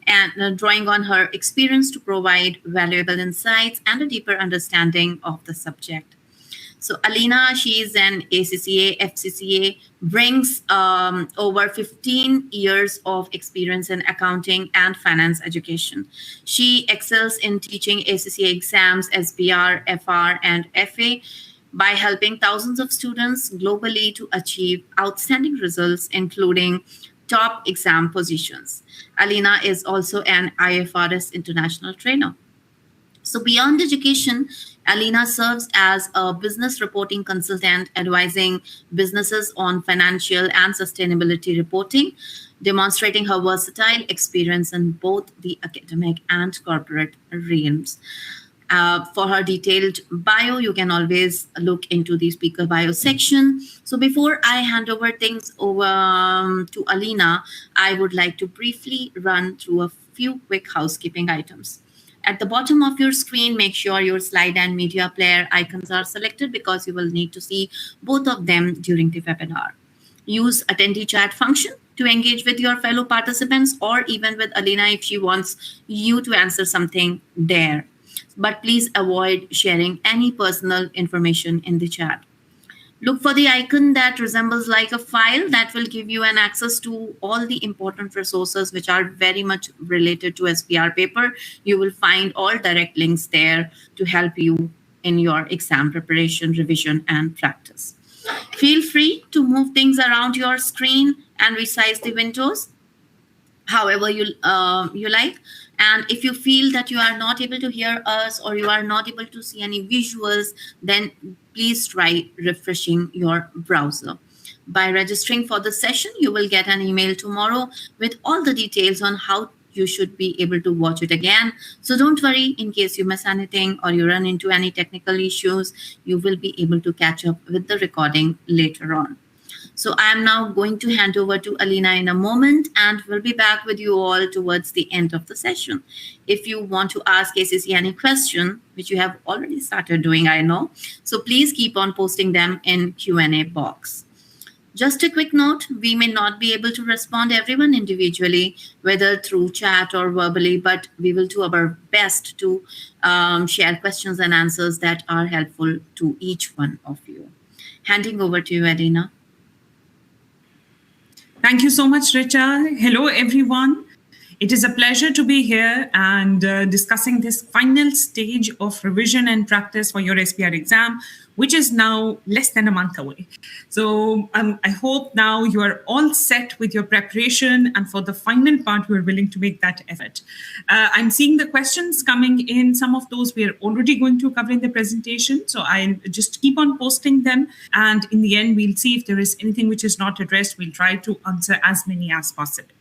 and drawing on her experience to provide valuable insights and a deeper understanding of the subject. So Alina, she is an ACCA, FCCA, brings over 15 years of experience in accounting and finance education. She excels in teaching ACCA exams, SBR, FR, and FA by helping thousands of students globally to achieve outstanding results, including top exam positions. Alina is also an IFRS international trainer. So, beyond education, Alina serves as a business reporting consultant, advising businesses on financial and sustainability reporting, demonstrating her versatile experience in both the academic and corporate realms. For her detailed bio, you can always look into the speaker bio section. So before I hand over things over to Alina, I would like to briefly run through a few quick housekeeping items. At the bottom of your screen, make sure your slide and media player icons are selected because you will need to see both of them during the webinar. Use attendee chat function to engage with your fellow participants or even with Alina if she wants you to answer something there. But please avoid sharing any personal information in the chat. Look for the icon that resembles like a file that will give you an access to all the important resources which are very much related to SBR paper. You will find all direct links there to help you in your exam preparation, revision, and practice. Feel free to move things around your screen and resize the windows however you like. And if you feel that you are not able to hear us or you are not able to see any visuals, then please try refreshing your browser. By registering for the session, you will get an email tomorrow with all the details on how you should be able to watch it again. So don't worry in case you miss anything or you run into any technical issues, you will be able to catch up with the recording later on. So I am now going to hand over to Alina in a moment and we'll be back with you all towards the end of the session. If you want to ask ACC any question, which you have already started doing, I know, so please keep on posting them in Q&A box. Just a quick note, we may not be able to respond to everyone individually, whether through chat or verbally, but we will do our best to share questions and answers that are helpful to each one of you. Handing over to you, Alina. Thank you so much, Richa. Hello, everyone. It is a pleasure to be here and discussing this final stage of revision and practice for your SBR exam, which is now less than a month away. So I hope now you are all set with your preparation and for the final part, you are willing to make that effort. I'm seeing the questions coming in. Some of those we are already going to cover in the presentation. So I'll just keep on posting them. And in the end, we'll see if there is anything which is not addressed. We'll try to answer as many as possible.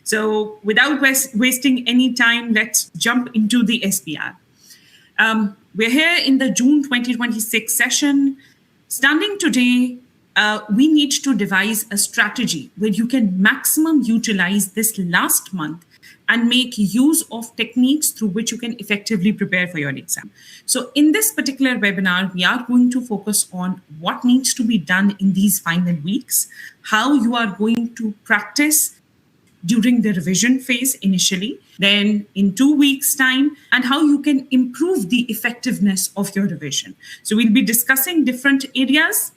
So without wasting any time, let's jump into the SBR. We're here in the June 2026 session. Standing today, we need to devise a strategy where you can maximum utilize this last month and make use of techniques through which you can effectively prepare for your exam. So in this particular webinar, we are going to focus on what needs to be done in these final weeks, how you are going to practice during the revision phase initially, then in 2 weeks' time, and how you can improve the effectiveness of your revision. So we'll be discussing different areas.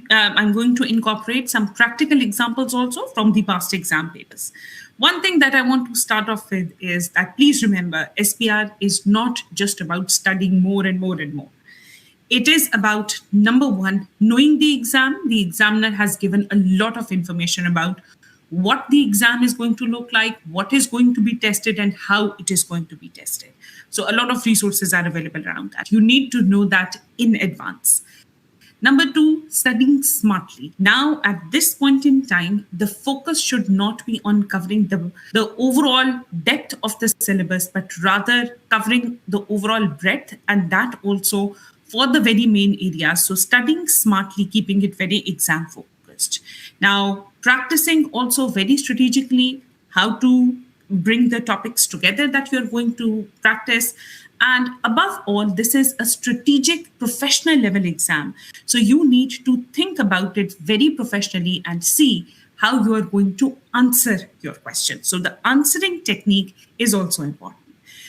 I'm going to incorporate some practical examples also from the past exam papers. One thing that I want to start off with is that please remember, SBR is not just about studying more and more and more. It is about, number one, knowing the exam. The examiner has given a lot of information about what the exam is going to look like, what is going to be tested, and how it is going to be tested. So a lot of resources are available around that. You need to know that in advance. Number two, studying smartly. Now, at this point in time, the focus should not be on covering the overall depth of the syllabus, but rather covering the overall breadth, and that also for the very main areas. So studying smartly, keeping it very exam focused. Now, practicing also very strategically how to bring the topics together that you're going to practice. And above all, this is a strategic professional level exam. So you need to think about it very professionally and see how you are going to answer your question. So the answering technique is also important.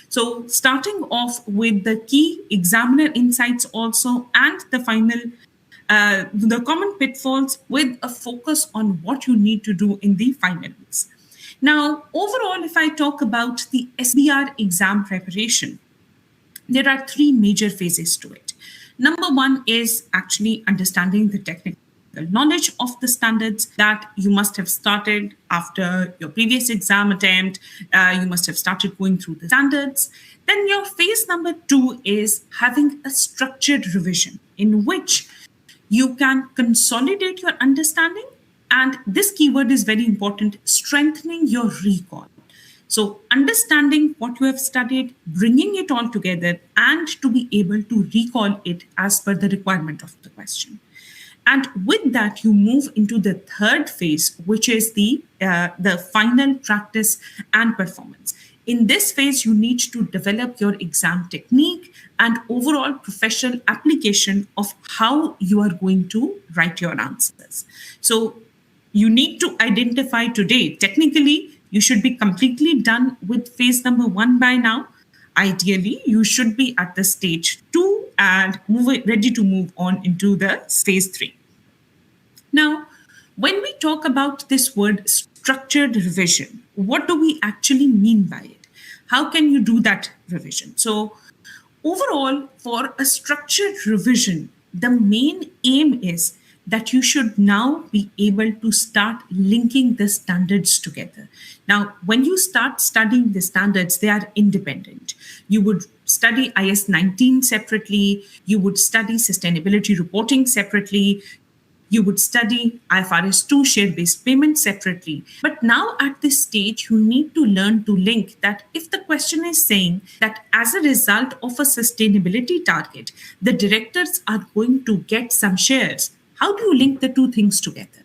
So starting off with the key examiner insights also, and the common pitfalls with a focus on what you need to do in the final weeks. Now, overall, if I talk about the SBR exam preparation, there are three major phases to it. Number one is actually understanding the technical knowledge of the standards that you must have started after your previous exam attempt. You must have started going through the standards. Then your phase number two is having a structured revision in which you can consolidate your understanding. And this keyword is very important, strengthening your recall. So understanding what you have studied, bringing it all together, and to be able to recall it as per the requirement of the question. And with that, you move into the third phase, which is the final practice and performance. In this phase, you need to develop your exam technique and overall professional application of how you are going to write your answers. So you need to identify today, technically, you should be completely done with phase number one by now. Ideally, you should be at the stage two and ready to move on into the phase three. Now, when we talk about this word structured revision, what do we actually mean by it? How can you do that revision? So, overall, for a structured revision, the main aim is that you should now be able to start linking the standards together. Now, when you start studying the standards, they are independent. You would study IS 19 separately, you would study sustainability reporting separately, you would study IFRS 2 share-based payments separately. But now at this stage, you need to learn to link that if the question is saying that as a result of a sustainability target, the directors are going to get some shares, how do you link the two things together?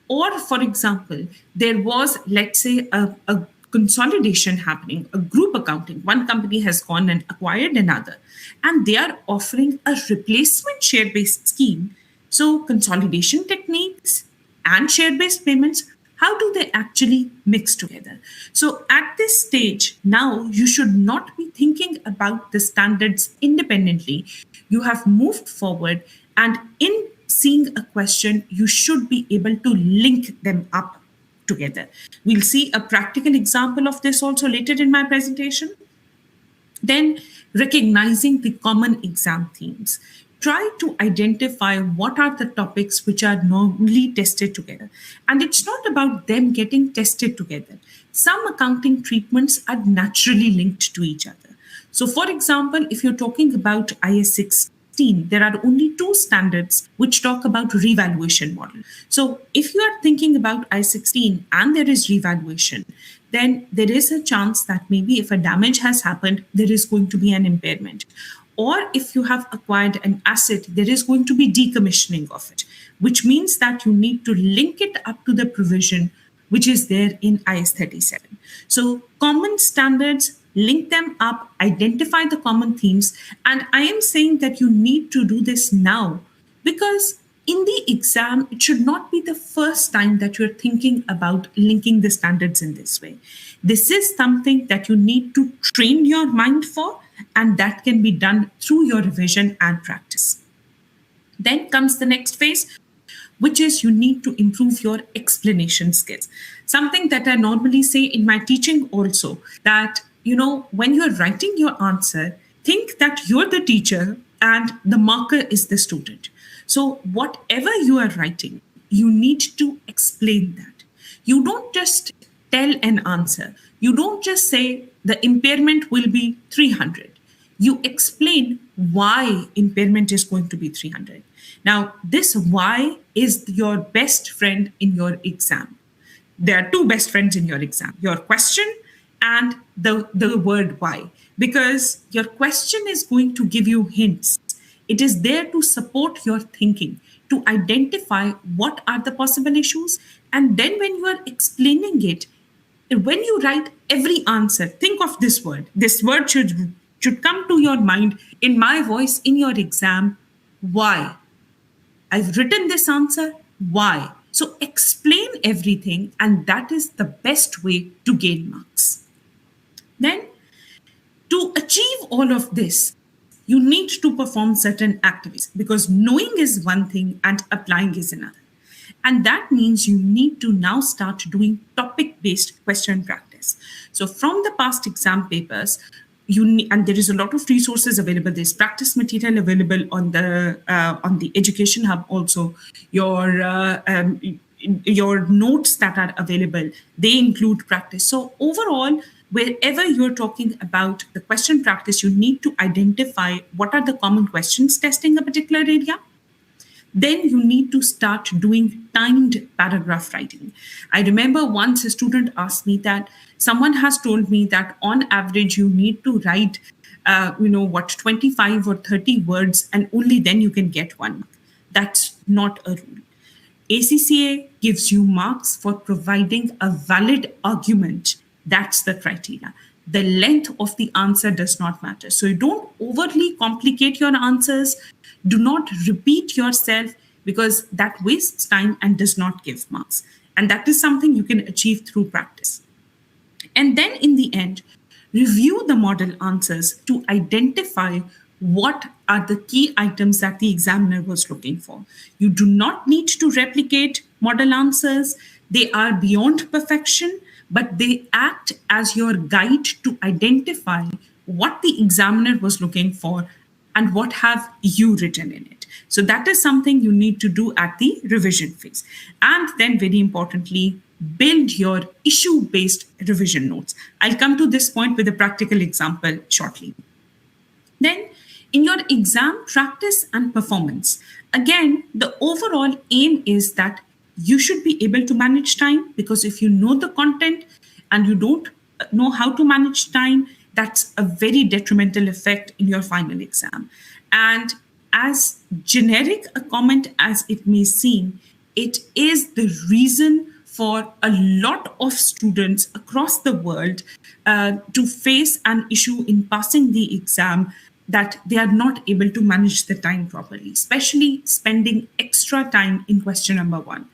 Or, for example, there was, let's say, a consolidation happening, a group accounting. One company has gone and acquired another, and they are offering a replacement share-based scheme. So consolidation techniques and share-based payments, how do they actually mix together? So at this stage, now you should not be thinking about the standards independently. You have moved forward, and in seeing a question, you should be able to link them up together. We'll see a practical example of this also later in my presentation. Then recognizing the common exam themes. Try to identify what are the topics which are normally tested together. And it's not about them getting tested together. Some accounting treatments are naturally linked to each other. So for example, if you're talking about IS 16, there are only two standards which talk about revaluation model. So if you are thinking about IS 16 and there is revaluation, then there is a chance that maybe if a damage has happened, there is going to be an impairment. Or if you have acquired an asset, there is going to be decommissioning of it, which means that you need to link it up to the provision which is there in IS 37. So common standards, link them up, identify the common themes. And I am saying that you need to do this now because in the exam, it should not be the first time that you're thinking about linking the standards in this way. This is something that you need to train your mind for, and that can be done through your revision and practice. Then comes the next phase, which is you need to improve your explanation skills. Something that I normally say in my teaching also, that, when you're writing your answer, think that you're the teacher and the marker is the student. So whatever you are writing, you need to explain that. You don't just tell an answer. You don't just say the impairment will be 300. You explain why impairment is going to be 300. Now, this why is your best friend in your exam. There are two best friends in your exam, your question and the word why, because your question is going to give you hints. It is there to support your thinking, to identify what are the possible issues. And then when you are explaining it, when you write every answer, think of this word. This word should come to your mind in my voice in your exam. Why? I've written this answer. Why? So explain everything, and that is the best way to gain marks. Then, to achieve all of this, you need to perform certain activities because knowing is one thing and applying is another. And that means you need to now start doing topic based question practice. So, from the past exam papers, and there is a lot of resources available. There's practice material available on the Education Hub also. Your notes that are available, they include practice. So overall, wherever you're talking about the question practice, you need to identify what are the common questions testing a particular area. Then you need to start doing timed paragraph writing. I remember once a student asked me that someone has told me that on average you need to write 25 or 30 words, and only then you can get 1 mark. That's not a rule. ACCA gives you marks for providing a valid argument. That's the criteria. The length of the answer does not matter. So you don't overly complicate your answers. Do not repeat yourself, because that wastes time and does not give marks. And that is something you can achieve through practice. And then in the end, review the model answers to identify what are the key items that the examiner was looking for. You do not need to replicate model answers. They are beyond perfection, but they act as your guide to identify what the examiner was looking for and what have you written in it. So that is something you need to do at the revision phase. And then very importantly, build your issue-based revision notes. I'll come to this point with a practical example shortly. Then in your exam practice and performance, again, the overall aim is that you should be able to manage time, because if you know the content and you don't know how to manage time, that's a very detrimental effect in your final exam. And as generic a comment as it may seem, it is the reason for a lot of students across the world to face an issue in passing the exam, that they are not able to manage the time properly, especially spending extra time in question number 1.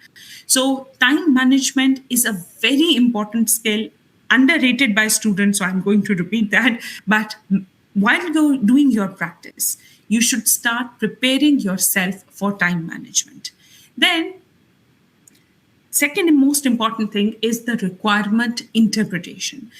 So time management is a very important skill, underrated by students, so I'm going to repeat that. But while you're doing your practice, you should start preparing yourself for time management. Then, second and most important thing is the requirement interpretation.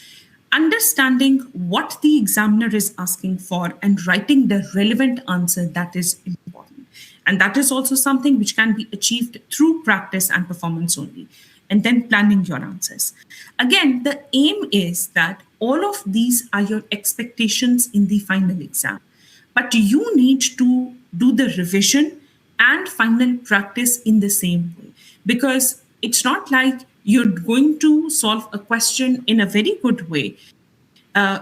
Understanding what the examiner is asking for and writing the relevant answer, that is important. And that is also something which can be achieved through practice and performance only. And then planning your answers. Again, the aim is that all of these are your expectations in the final exam. But you need to do the revision and final practice in the same way. Because it's not like you're going to solve a question in a very good way,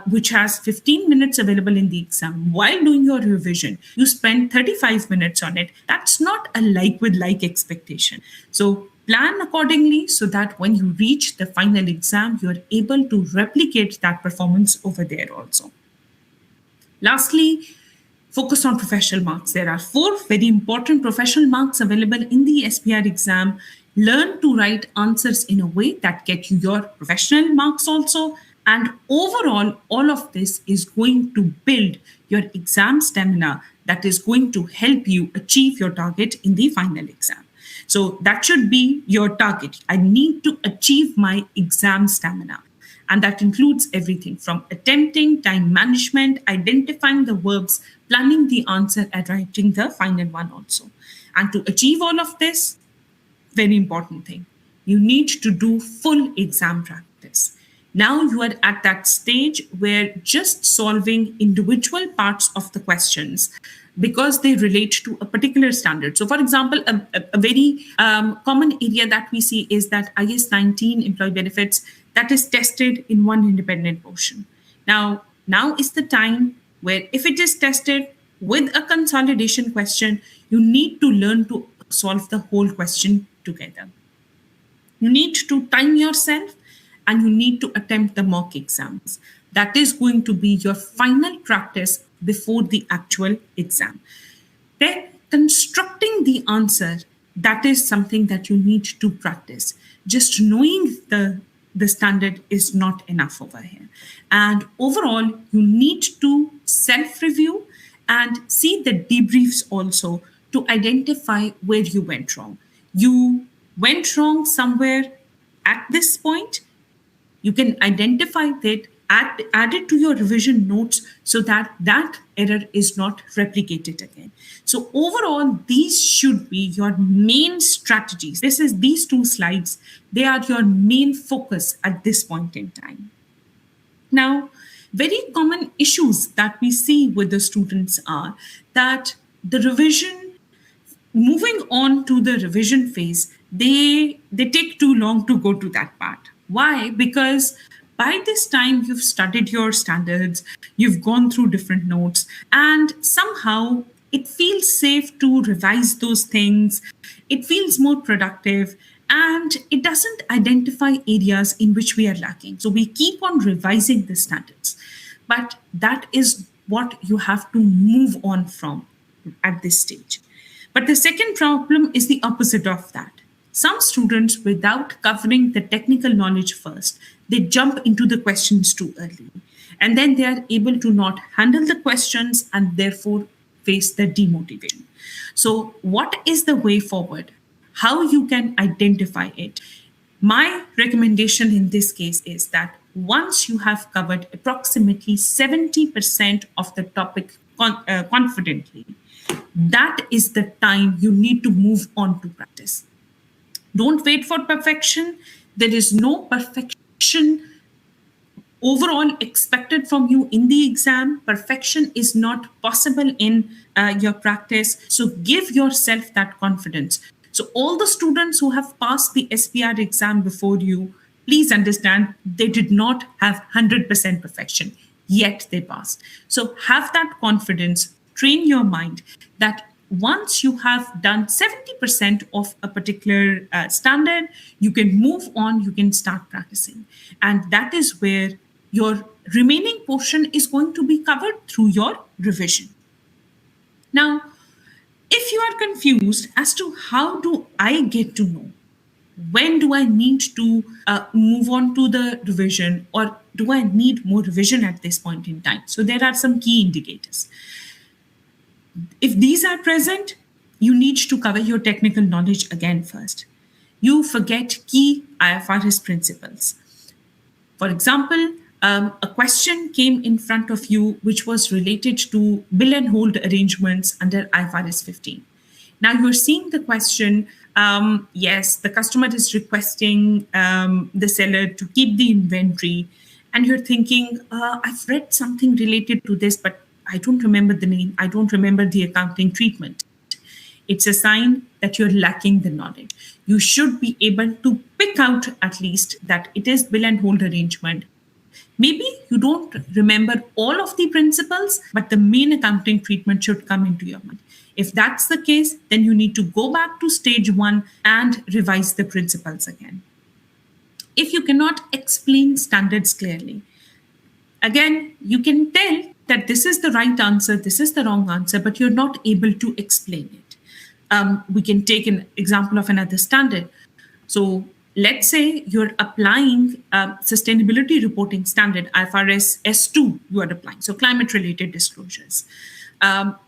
which has 15 minutes available in the exam. While doing your revision, you spend 35 minutes on it. That's not a like with like expectation. So plan accordingly so that when you reach the final exam, you're able to replicate that performance over there also. Lastly, focus on professional marks. There are 4 very important professional marks available in the SPR exam. Learn to write answers in a way that get you your professional marks also. And overall, all of this is going to build your exam stamina that is going to help you achieve your target in the final exam. So that should be your target. I need to achieve my exam stamina. And that includes everything from attempting, time management, identifying the verbs, planning the answer, and writing the final one also. And to achieve all of this, very important thing, you need to do full exam practice. Now you are at that stage where just solving individual parts of the questions, because they relate to a particular standard. So for example, a very common area that we see is that IS 19 employee benefits that is tested in one independent portion. Now is the time where if it is tested with a consolidation question, you need to learn to solve the whole question together. You need to time yourself and you need to attempt the mock exams. That is going to be your final practice before the actual exam. Then constructing the answer that is something that you need to practice. Just knowing the standard is not enough over here. And overall, you need to self-review and see the debriefs also to identify where you went wrong. You went wrong somewhere at this point. You can identify that, add it to your revision notes so that that error is not replicated again. So overall, these should be your main strategies. These two slides, they are your main focus at this point in time. Now, very common issues that we see with the students are that the revision, moving on to the revision phase, they take too long to go to that part. Why? Because by this time you've studied your standards, you've gone through different notes, and somehow it feels safe to revise those things. It feels more productive, and it doesn't identify areas in which we are lacking. So we keep on revising the standards. But that is what you have to move on from at this stage. But the second problem is the opposite of that. Some students, without covering the technical knowledge first, they jump into the questions too early. And then they are able to not handle the questions and therefore face the demotivation. So what is the way forward? How you can identify it? My recommendation in this case is that once you have covered approximately 70% of the topic confidently, that is the time you need to move on to practice. Don't wait for perfection. There is no perfection overall expected from you in the exam. Perfection is not possible in your practice. So give yourself that confidence. So all the students who have passed the SPR exam before you, please understand they did not have 100% perfection, yet they passed. So have that confidence, train your mind that once you have done 70% of a particular standard, you can move on, you can start practicing. And that is where your remaining portion is going to be covered through your revision. Now, if you are confused as to how do I get to know when do I need to move on to the revision, or do I need more revision at this point in time? So there are some key indicators. If these are present, you need to cover your technical knowledge again first. You forget key IFRS principles. For example, a question came in front of you which was related to bill and hold arrangements under IFRS 15. Now you're seeing the question, yes, the customer is requesting the seller to keep the inventory, and you're thinking, I've read something related to this, but I don't remember the name, I don't remember the accounting treatment. It's a sign that you're lacking the knowledge. You should be able to pick out at least that it is bill and hold arrangement. Maybe you don't remember all of the principles, but the main accounting treatment should come into your mind. If that's the case, then you need to go back to stage 1 and revise the principles again. If you cannot explain standards clearly, again, you can tell that this is the right answer, this is the wrong answer, but you're not able to explain it. We can take an example of another standard. So let's say you're applying sustainability reporting standard, IFRS S2 you are applying, so climate-related disclosures.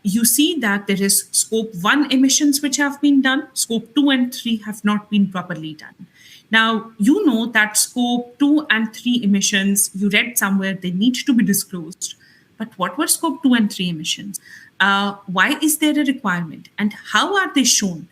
You see that there is scope 1 emissions which have been done, scope 2 and 3 have not been properly done. Now, you know that scope 2 and 3 emissions, you read somewhere, they need to be disclosed. But what were scope 2 and 3 emissions? Why is there a requirement? And how are they shown?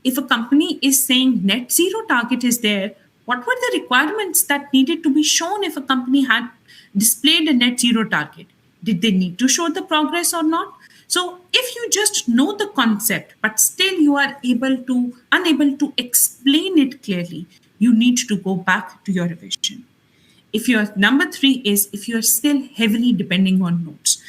If a company is saying net zero target is there, what were the requirements that needed to be shown if a company had displayed a net zero target? Did they need to show the progress or not? So if you just know the concept, but still you are unable to explain it clearly, you need to go back to your revision. If your number 3 is if you're still heavily depending on notes.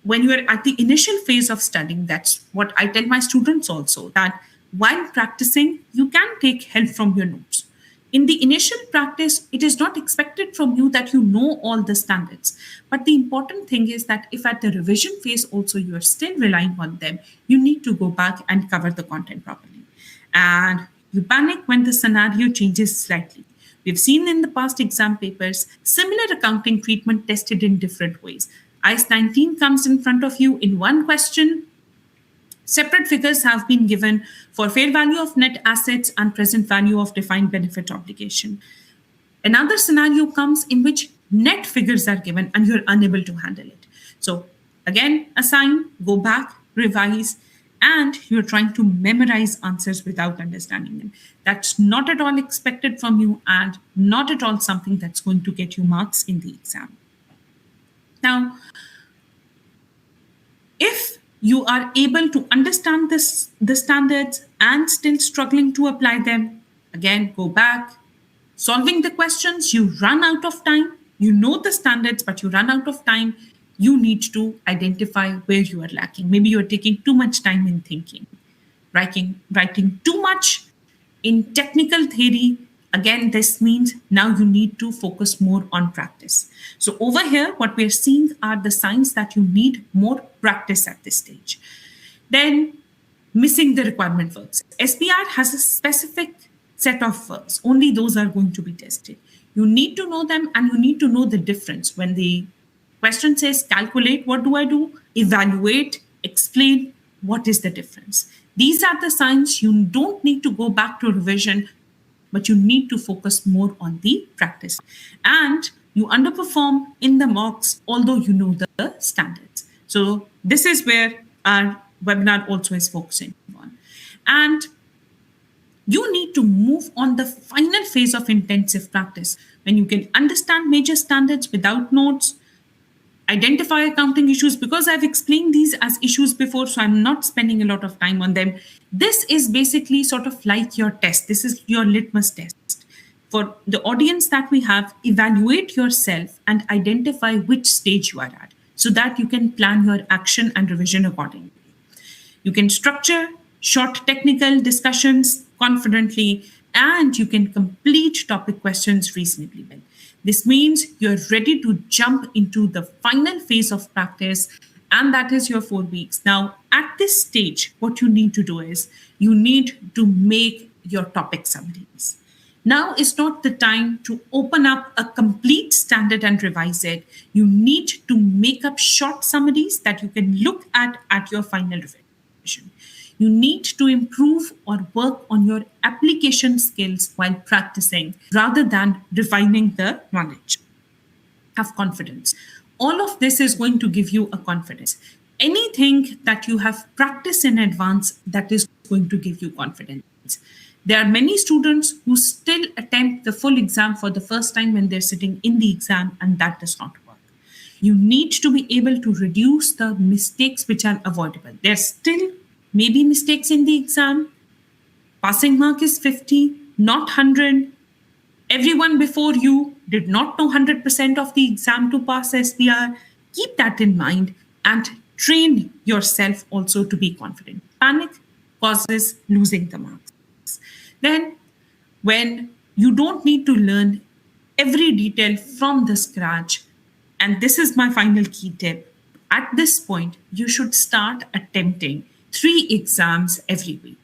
When you're at the initial phase of studying, that's what I tell my students also, that while practicing, you can take help from your notes. In the initial practice, it is not expected from you that you know all the standards. But the important thing is that if at the revision phase also you are still relying on them, you need to go back and cover the content properly. and you panic when the scenario changes slightly. We've seen in the past exam papers similar accounting treatment tested in different ways. ICE 19 comes in front of you in one question. Separate figures have been given for fair value of net assets and present value of defined benefit obligation. Another scenario comes in which net figures are given and you're unable to handle it. So again, assign, go back, revise, and you're trying to memorize answers without understanding them. That's not at all expected from you and not at all something that's going to get you marks in the exam. Now, if you are able to understand the standards and still struggling to apply them, again, go back. Solving the questions, you run out of time. You know the standards, but you run out of time. You need to identify where you are lacking. Maybe you're taking too much time in thinking, writing too much in technical theory. Again, this means now you need to focus more on practice. So over here, what we're seeing are the signs that you need more practice at this stage. Then missing the requirement verbs. SPR has a specific set of verbs. Only those are going to be tested. You need to know them and you need to know the difference. When the question says calculate, what do I do? Evaluate, explain, what is the difference? These are the signs. You don't need to go back to revision, but you need to focus more on the practice. And you underperform in the mocks, although you know the standards. So this is where our webinar also is focusing on. And you need to move on the final phase of intensive practice when you can understand major standards without notes, identify accounting issues, because I've explained these as issues before, so I'm not spending a lot of time on them. This is basically sort of like your test. This is your litmus test. For the audience that we have, evaluate yourself and identify which stage you are at so that you can plan your action and revision accordingly. You can structure short technical discussions confidently, and you can complete topic questions reasonably well. This means you're ready to jump into the final phase of practice, and that is your 4 weeks. Now, at this stage, what you need to do is you need to make your topic summaries. Now is not the time to open up a complete standard and revise it. You need to make up short summaries that you can look at your final revision. You need to improve or work on your application skills while practicing rather than refining the knowledge. Have confidence. All of this is going to give you a confidence. Anything that you have practiced in advance, that is going to give you confidence. There are many students who still attempt the full exam for the first time when they're sitting in the exam, and that does not work. You need to be able to reduce the mistakes which are avoidable. There's still maybe mistakes in the exam. Passing mark is 50, not 100. Everyone before you did not know 100% of the exam to pass SPR. Keep that in mind and train yourself also to be confident. Panic causes losing the marks. Then, when you don't need to learn every detail from the scratch, and this is my final key tip, at this point, you should start attempting 3 exams every week.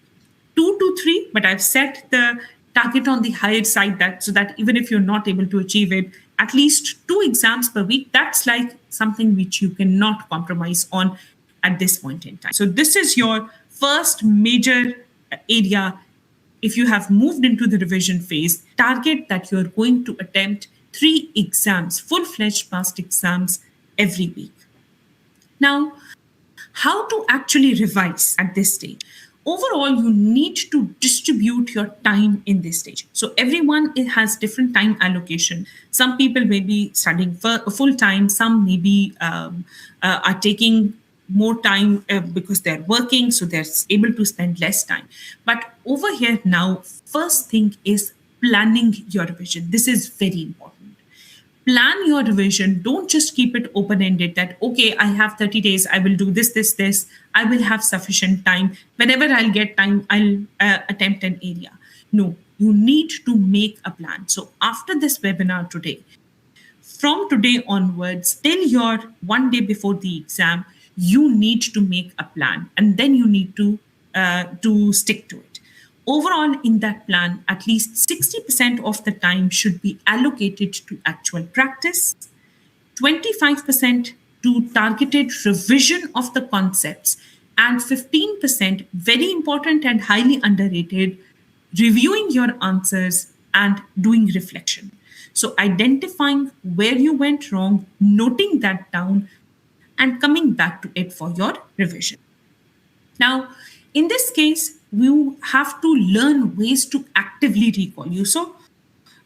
2 to 3, but I've set the target on the higher side so that even if you're not able to achieve it, at least 2 exams per week, that's like something which you cannot compromise on at this point in time. So this is your first major area. If you have moved into the revision phase, target that you're going to attempt 3 exams, full-fledged past exams every week. Now, how to actually revise at this stage? Overall, you need to distribute your time in this stage. So everyone has different time allocation. Some people may be studying for full time. Some maybe are taking more time because they're working, so they're able to spend less time. But over here now, first thing is planning your revision. This is very important. Plan your revision. Don't just keep it open-ended that, okay, I have 30 days, I will do this. I will have sufficient time. Whenever I'll get time, I'll attempt an area. No, you need to make a plan. So after this webinar today, from today onwards, till your 1 day before the exam, you need to make a plan, and then you need to stick to it. Overall, in that plan, at least 60% of the time should be allocated to actual practice, 25% to targeted revision of the concepts, and 15%, very important and highly underrated, reviewing your answers and doing reflection. So, identifying where you went wrong, noting that down, and coming back to it for your revision. Now, in this case, you have to learn ways to actively recall. You saw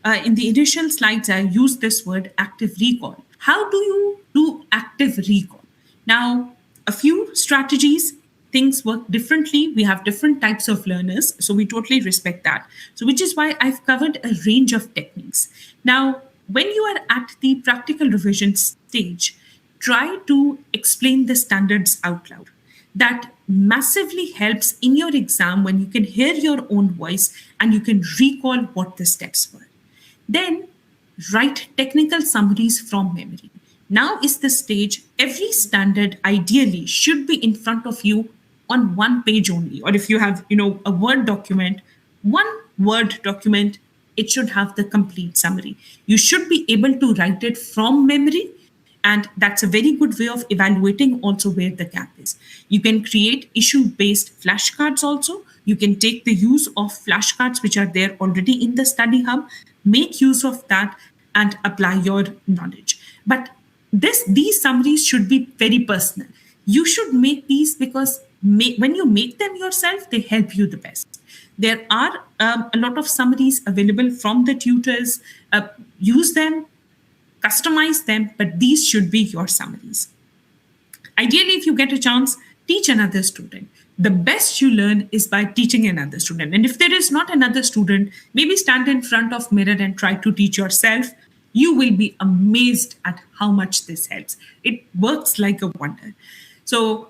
in the initial slides, I used this word active recall. How do you do active recall? Now, a few strategies, things work differently. We have different types of learners, so we totally respect that. So, which is why I've covered a range of techniques. Now, when you are at the practical revision stage, try to explain the standards out loud. That massively helps in your exam when you can hear your own voice and you can recall what the steps were. Then write technical summaries from memory. Now is the stage, every standard ideally should be in front of you on one page only. Or if you have, a Word document, one Word document, it should have the complete summary. You should be able to write it from memory. And that's a very good way of evaluating also where the gap is. You can create issue-based flashcards also. You can take the use of flashcards which are there already in the study hub, make use of that and apply your knowledge. But these summaries should be very personal. You should make these because when you make them yourself, they help you the best. There are a lot of summaries available from the tutors. Use them, customize them, but these should be your summaries. Ideally, if you get a chance, teach another student. The best you learn is by teaching another student. And if there is not another student, maybe stand in front of mirror and try to teach yourself. You will be amazed at how much this helps. It works like a wonder. So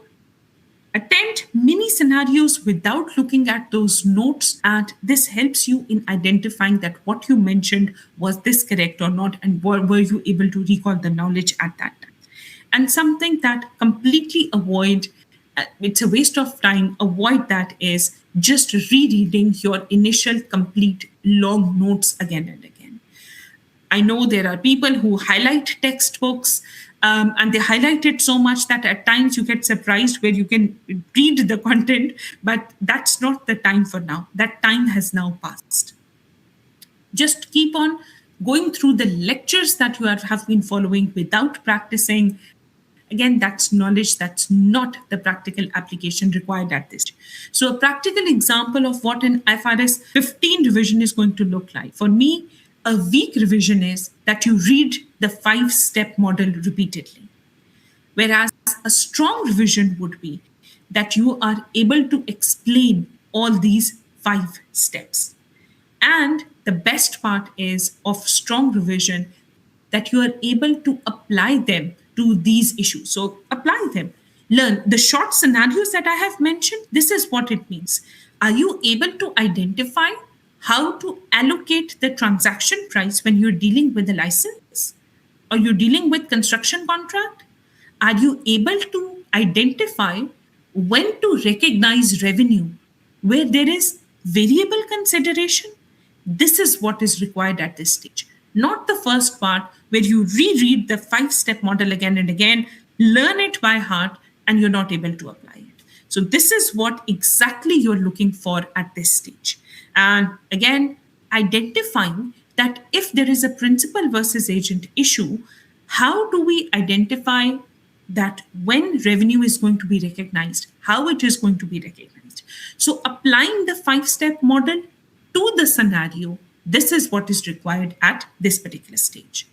attempt mini scenarios without looking at those notes, and this helps you in identifying that what you mentioned, was this correct or not, and were you able to recall the knowledge at that time. And something that completely avoid, it's a waste of time, avoid that is just rereading your initial complete long notes again and again. I know there are people who highlight textbooks, and they highlight it so much that at times you get surprised where you can read the content, but that's not the time for now. That time has now passed. Just keep on going through the lectures that you have been following without practicing. Again, that's knowledge, that's not the practical application required at this. So a practical example of what an IFRS 15 revision is going to look like. For me, a weak revision is that you read the 5-step model repeatedly. Whereas a strong revision would be that you are able to explain all these 5 steps. And the best part is of strong revision that you are able to apply them to these issues. So apply them. Learn the short scenarios that I have mentioned. This is what it means. Are you able to identify how to allocate the transaction price when you're dealing with a license or you're dealing with construction contract? Are you able to identify when to recognize revenue where there is variable consideration? This is what is required at this stage. Not the first part where you reread the 5-step model again and again, learn it by heart, and you're not able to apply it. So this is what exactly you're looking for at this stage. And again, identifying that if there is a principal versus agent issue, how do we identify that when revenue is going to be recognized, how it is going to be recognized? So applying the 5-step model to the scenario, this is what is required at this particular stage.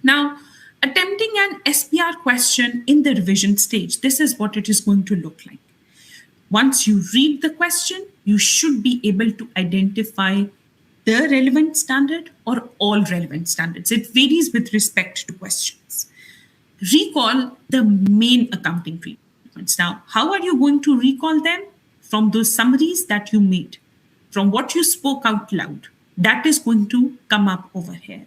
Now, attempting an SPR question in the revision stage, this is what it is going to look like. Once you read the question, you should be able to identify the relevant standard or all relevant standards. It varies with respect to questions. Recall the main accounting treatments. Now, how are you going to recall them? From those summaries that you made, from what you spoke out loud. That is going to come up over here.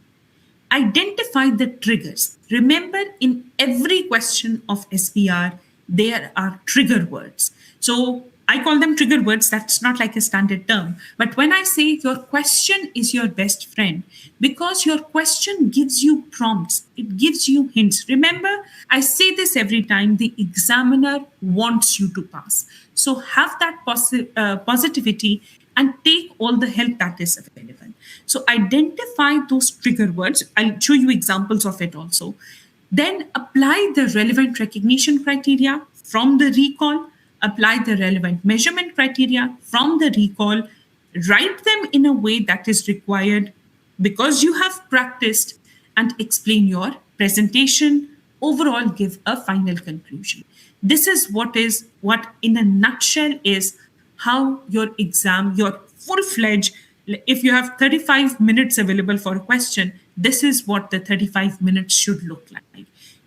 Identify the triggers. Remember, in every question of SPR, there are trigger words. So I call them trigger words. That's not like a standard term. But when I say your question is your best friend, because your question gives you prompts, it gives you hints. Remember, I say this every time, the examiner wants you to pass. So have that positivity and take all the help that is available. So identify those trigger words. I'll show you examples of it also. Then apply the relevant recognition criteria from the recall, apply the relevant measurement criteria from the recall, write them in a way that is required because you have practiced, and explain your presentation. Overall, give a final conclusion. This is what in a nutshell is how your exam, your full-fledged, if you have 35 minutes available for a question, this is what the 35 minutes should look like.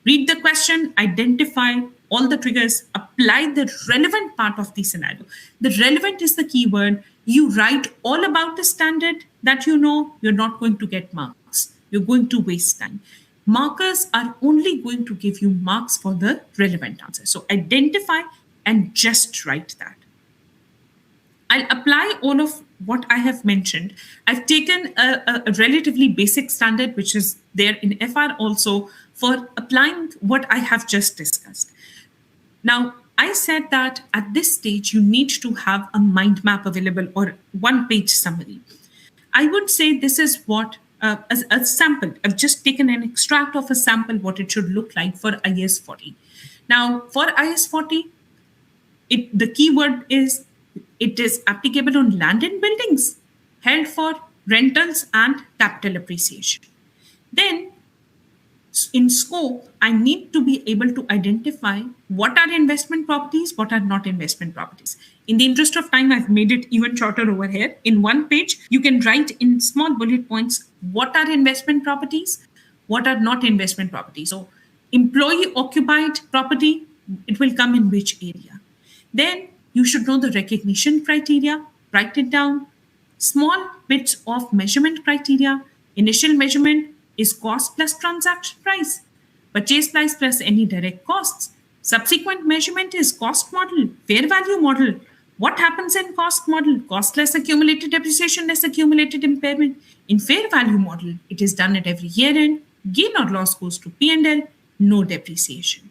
Read the question, identify all the triggers, apply the relevant part of the scenario. The relevant is the key word. You write all about the standard that you know, you're not going to get marks. You're going to waste time. Markers are only going to give you marks for the relevant answer. So identify and just write that. I'll apply all of what I have mentioned. I've taken a relatively basic standard, which is there in FR also, for applying what I have just discussed. Now, I said that at this stage, you need to have a mind map available or one-page summary. I would say this is what, as a sample, I've just taken an extract of a sample, what it should look like for IS 40. Now, for IS 40, the keyword is, it is applicable on land and buildings held for rentals and capital appreciation. Then, in scope, I need to be able to identify what are investment properties, what are not investment properties. In the interest of time, I've made it even shorter over here. In one page, you can write in small bullet points what are investment properties, what are not investment properties. So, employee occupied property, it will come in which area. Then, you should know the recognition criteria, write it down. Small bits of measurement criteria. Initial measurement is cost plus transaction price. Purchase price plus any direct costs. Subsequent measurement is cost model, fair value model. What happens in cost model? Cost less accumulated depreciation less accumulated impairment. In fair value model, it is done at every year end. Gain or loss goes to P&L, no depreciation.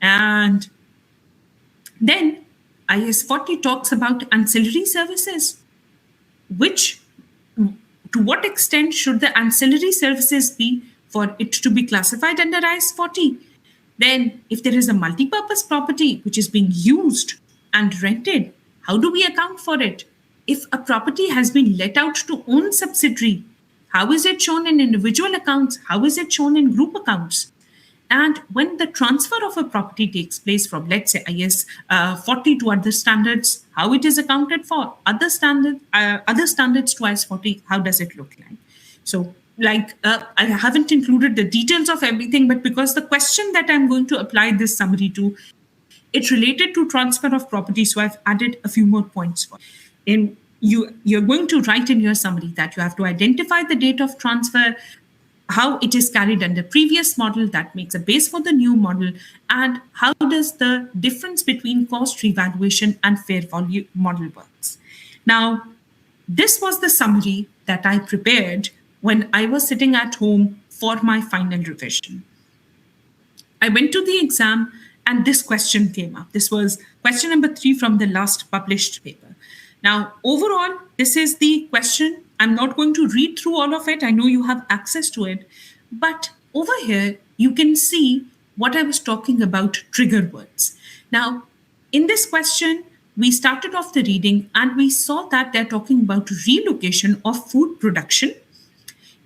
And then IS 40 talks about ancillary services, to what extent should the ancillary services be for it to be classified under IS 40? Then, if there is a multi-purpose property which is being used and rented, how do we account for it? If a property has been let out to own subsidiary, how is it shown in individual accounts? How is it shown in group accounts? And when the transfer of a property takes place from, let's say, IS 40 to other standards, how it is accounted for? Other standards to IS 40, how does it look like? So, I haven't included the details of everything, but because the question that I'm going to apply this summary to, it's related to transfer of property, so I've added a few more points for it. You're going to write in your summary that you have to identify the date of transfer, how it is carried under previous model that makes a base for the new model, and how does the difference between cost revaluation and fair value model works. Now, this was the summary that I prepared when I was sitting at home for my final revision. I went to the exam and this question came up. This was question number 3 from the last published paper. Now, overall, this is the question. I'm not going to read through all of it. I know you have access to it. But over here, you can see what I was talking about, trigger words. Now, in this question, we started off the reading and we saw that they're talking about relocation of food production.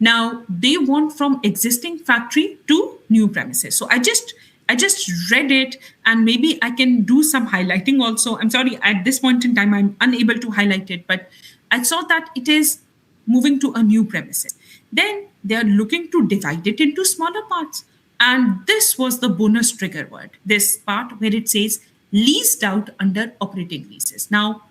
Now, they want from existing factory to new premises. So I just read it, and maybe I can do some highlighting also. I'm sorry, at this point in time, I'm unable to highlight it, but I saw that it is moving to a new premises. Then they're looking to divide it into smaller parts. And this was the bonus trigger word, this part where it says leased out under operating leases. Now,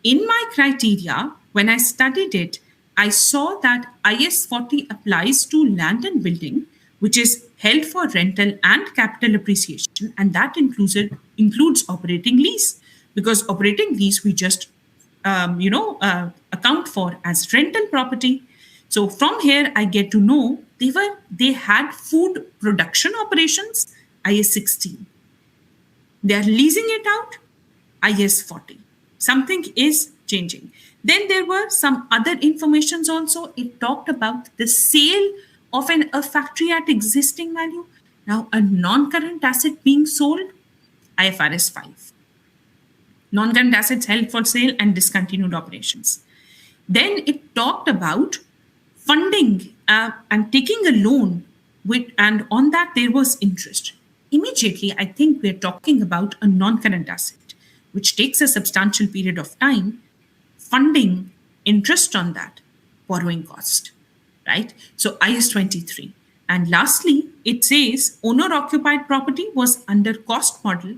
in my criteria, when I studied it, I saw that IS 40 applies to land and building, which is held for rental and capital appreciation, and that includes operating lease. because operating lease we just account for as rental property. So from here, I get to know they had food production operations, IS 16. They are leasing it out, IS 40. Something is changing. Then there were some other informations also. It talked about the sale of a factory at existing value. Now, a non-current asset being sold, IFRS 5. Non-current assets held for sale and discontinued operations. Then it talked about funding and taking a loan and on that there was interest. Immediately, I think we're talking about a non-current asset, which takes a substantial period of time, funding, interest on that, borrowing cost, right? So IS 23. And lastly, it says owner-occupied property was under cost model,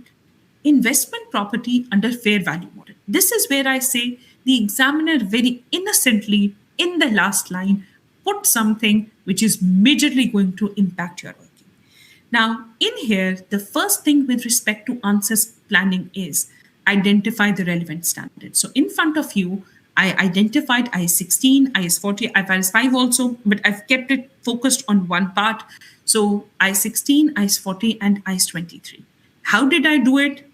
investment property under fair value model. This is where I say the examiner very innocently in the last line put something which is majorly going to impact your working. Now, in here, the first thing with respect to answers planning is identify the relevant standards. So in front of you, I identified IS 16, IS 40, IFRS 5 also, but I've kept it focused on one part. So IS 16, IS 40, and IS 23. How did I do it?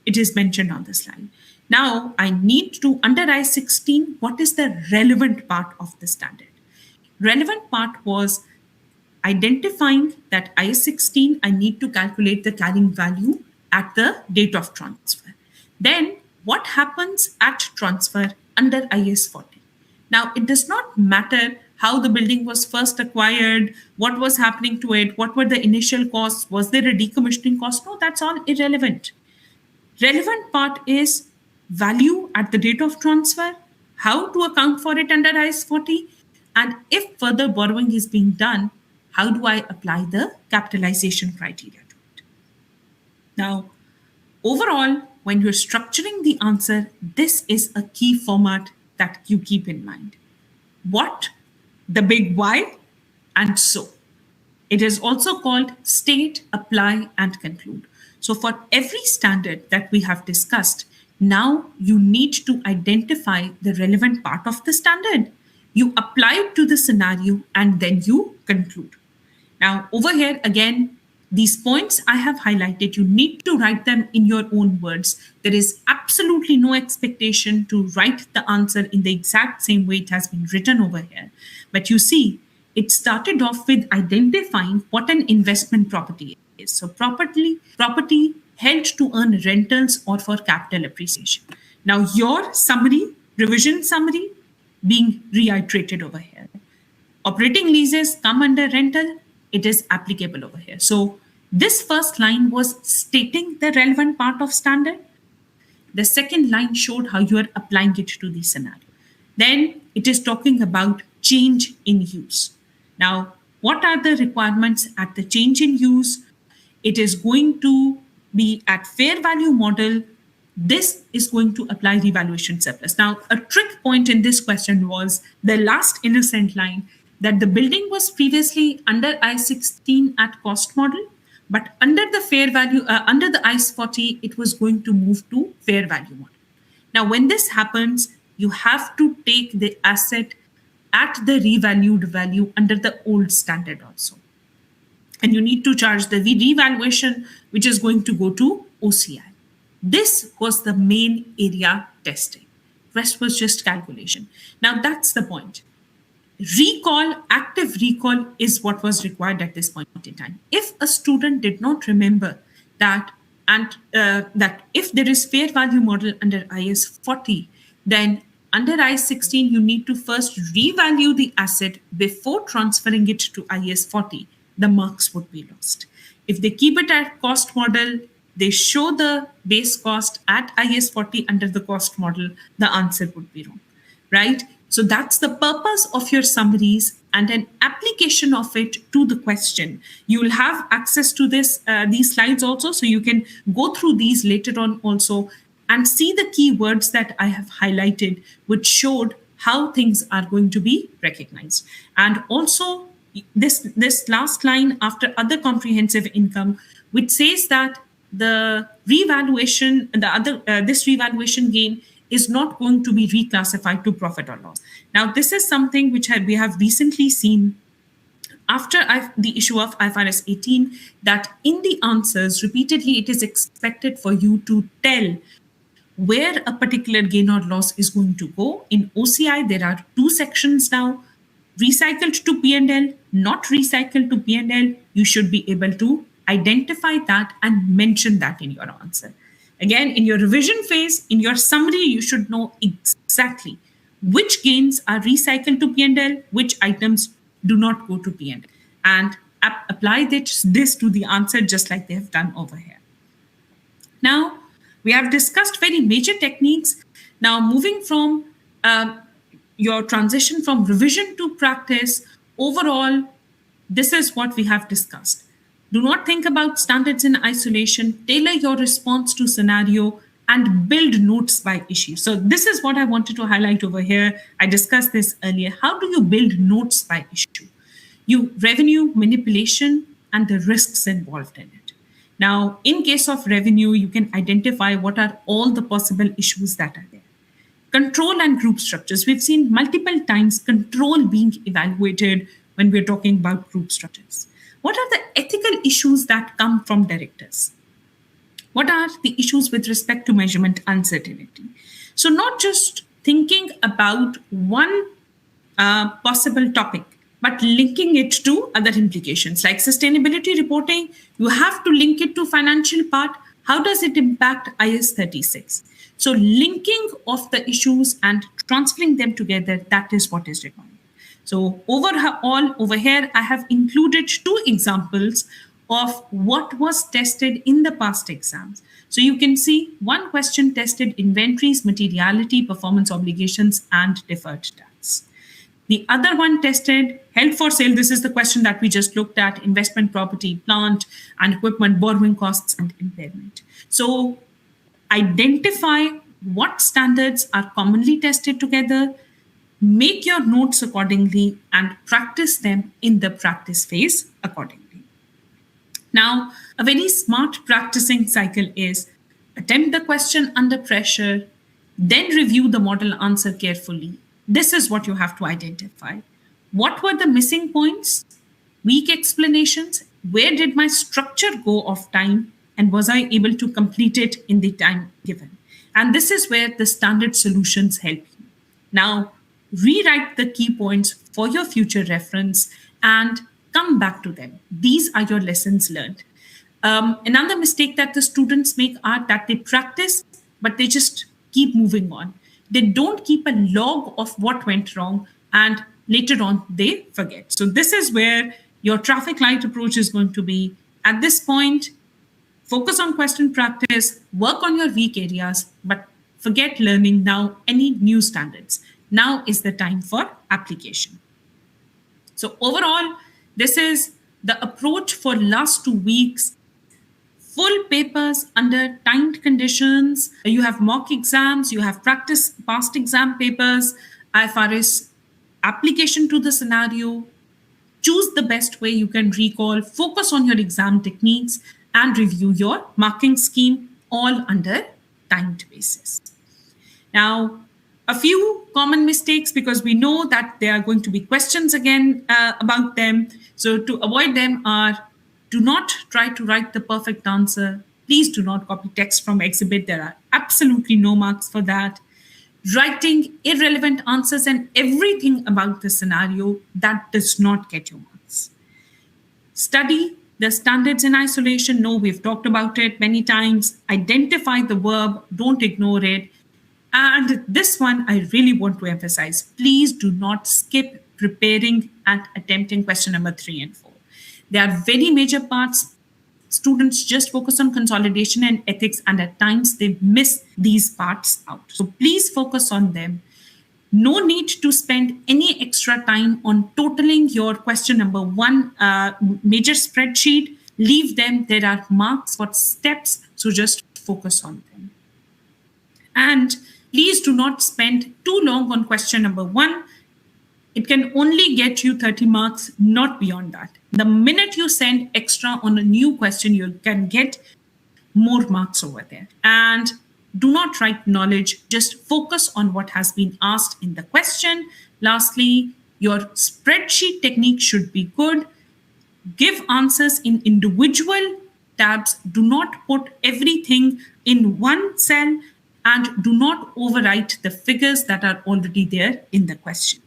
It is mentioned on the slide. Now, I need to, under IS 16, what is the relevant part of the standard? Relevant part was identifying that IS 16, I need to calculate the carrying value at the date of transfer. Then, what happens at transfer under IS 40? Now, it does not matter how the building was first acquired, what was happening to it, what were the initial costs, was there a decommissioning cost? No, that's all irrelevant. Relevant part is value at the date of transfer, how to account for it under IS 40, and if further borrowing is being done, how do I apply the capitalization criteria to it? Now, overall, when you're structuring the answer, this is a key format that you keep in mind. What, the big why, and so. It is also called state, apply, and conclude. So for every standard that we have discussed, now you need to identify the relevant part of the standard. You apply it to the scenario and then you conclude. Now over here again, these points I have highlighted, you need to write them in your own words. There is absolutely no expectation to write the answer in the exact same way it has been written over here. But you see, it started off with identifying what an investment property is. So property held to earn rentals or for capital appreciation. Now your summary, revision summary being reiterated over here. Operating leases come under rental, it is applicable over here. So this first line was stating the relevant part of standard. The second line showed how you are applying it to the scenario. Then it is talking about change in use. Now, what are the requirements at the change in use? It is going to be at fair value model. This is going to apply revaluation surplus. Now, a trick point in this question was the last innocent line that the building was previously under IS 16 at cost model, but under the fair value, under the IS 40, it was going to move to fair value model. Now, when this happens, you have to take the asset at the revalued value under the old standard also. And you need to charge the revaluation, which is going to go to OCI. This was the main area testing. Rest was just calculation. Now that's the point. Recall, active recall is what was required at this point in time. If a student did not remember that, and that if there is fair value model under IS 40, then under IS 16, you need to first revalue the asset before transferring it to IS 40. The marks would be lost. If they keep it at cost model, they show the base cost at IS 40 under the cost model, the answer would be wrong, right? So that's the purpose of your summaries and an application of it to the question. You will have access to these slides also, so you can go through these later on also and see the keywords that I have highlighted, which showed how things are going to be recognized. And also this last line after other comprehensive income, which says that the revaluation, this revaluation gain is not going to be reclassified to profit or loss. Now, this is something which we have recently seen after the issue of IFRS 18, that in the answers, repeatedly, it is expected for you to tell where a particular gain or loss is going to go. In OCI, there are two sections now, recycled to P&L, not recycled to P&L. You should be able to identify that and mention that in your answer. Again, in your revision phase, in your summary, you should know exactly which gains are recycled to P&L, which items do not go to P&L, and apply this to the answer just like they have done over here. Now, we have discussed very major techniques. Now, moving from your transition from revision to practice, overall, this is what we have discussed. Do not think about standards in isolation. Tailor your response to scenario and build notes by issue. So this is what I wanted to highlight over here. I discussed this earlier. How do you build notes by issue? You revenue, manipulation, and the risks involved in it. Now, in case of revenue, you can identify what are all the possible issues that are there. Control and group structures. We've seen multiple times control being evaluated when we're talking about group structures. What are the ethical issues that come from directors? What are the issues with respect to measurement uncertainty? So not just thinking about one possible topic, but linking it to other implications like sustainability reporting. You have to link it to financial part. How does it impact IS 36? So linking of the issues and transferring them together, that is what is required. So overall, over here, I have included two examples of what was tested in the past exams. So you can see one question tested inventories, materiality, performance obligations, and deferred tax. The other one tested held for sale. This is the question that we just looked at, investment property, plant and equipment, borrowing costs, and impairment. So identify what standards are commonly tested together, make your notes accordingly, and practice them in the practice phase accordingly. Now, a very smart practicing cycle is attempt the question under pressure, then review the model answer carefully. This is what you have to identify. What were the missing points, weak explanations? Where did my structure go of time? And was I able to complete it in the time given? And this is where the standard solutions help you. Now, rewrite the key points for your future reference and come back to them. These are your lessons learned. Another mistake that the students make are that they practice, but they just keep moving on. They don't keep a log of what went wrong, and later on they forget. So this is where your traffic light approach is going to be. At this point, focus on question practice, work on your weak areas, but forget learning now any new standards. Now is the time for application. So overall, this is the approach for last 2 weeks. Full papers under timed conditions. You have mock exams, you have practice past exam papers, IFRS application to the scenario. Choose the best way you can recall, focus on your exam techniques, and review your marking scheme, all under timed basis. Now, a few common mistakes, because we know that there are going to be questions again about them. So to avoid them are, do not try to write the perfect answer. Please do not copy text from exhibit. There are absolutely no marks for that. Writing irrelevant answers and everything about the scenario, that does not get you marks. Study the standards in isolation. No, we've talked about it many times. Identify the verb, don't ignore it. And this one, I really want to emphasize, please do not skip preparing and attempting question number 3 and 4. They are very major parts. Students just focus on consolidation and ethics, and at times they miss these parts out. So please focus on them. No need to spend any extra time on totaling your question number 1 major spreadsheet. Leave them. There are marks for steps, so just focus on them. And please do not spend too long on question number 1. It can only get you 30 marks, not beyond that. The minute you send extra on a new question, you can get more marks over there. And do not write knowledge, just focus on what has been asked in the question. Lastly, your spreadsheet technique should be good. Give answers in individual tabs. Do not put everything in one cell, and do not overwrite the figures that are already there in the question.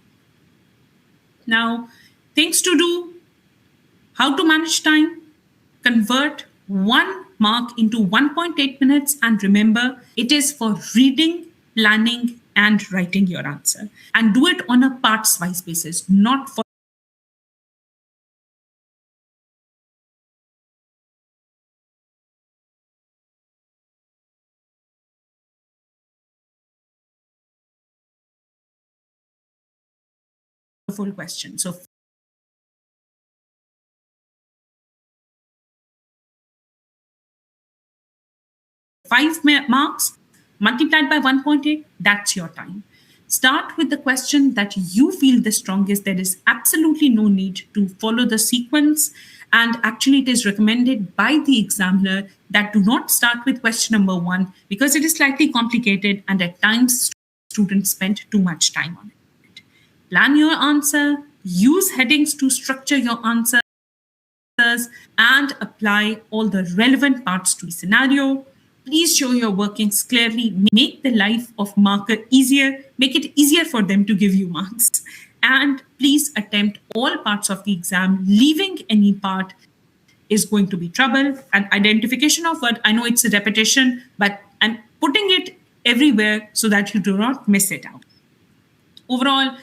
Now, things to do: how to manage time, convert 1 mark into 1.8 minutes, and remember, it is for reading, planning, and writing your answer. And do it on a parts-wise basis, not for the full question. So 5 marks multiplied by 1.8, that's your time. Start with the question that you feel the strongest. There is absolutely no need to follow the sequence. And actually, it is recommended by the examiner that do not start with question number 1 because it is slightly complicated and at times students spend too much time on it. Plan your answer, use headings to structure your answers, and apply all the relevant parts to the scenario. Please show your workings clearly. Make the life of marker easier. Make it easier for them to give you marks. And please attempt all parts of the exam. Leaving any part is going to be trouble. And identification of word, I know it's a repetition, but I'm putting it everywhere so that you do not miss it out. Overall,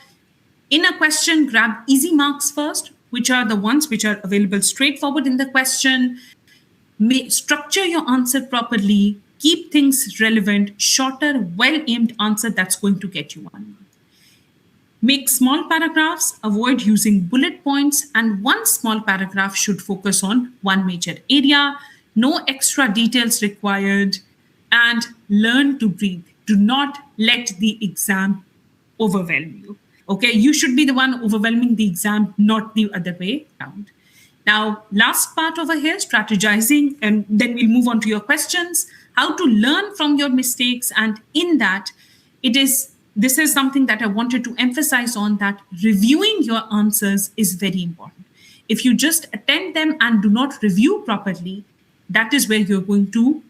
in a question, grab easy marks first, which are the ones which are available straightforward in the question. Structure your answer properly, keep things relevant, shorter, well-aimed answer that's going to get you 1 mark. Make small paragraphs, avoid using bullet points, and one small paragraph should focus on one major area. No extra details required, and learn to breathe. Do not let the exam overwhelm you. Okay, you should be the one overwhelming the exam, not the other way around. Now, last part over here, strategizing, and then we'll move on to your questions, how to learn from your mistakes. And in that, this is something that I wanted to emphasize on, that reviewing your answers is very important. If you just attend them and do not review properly, that is where you're going to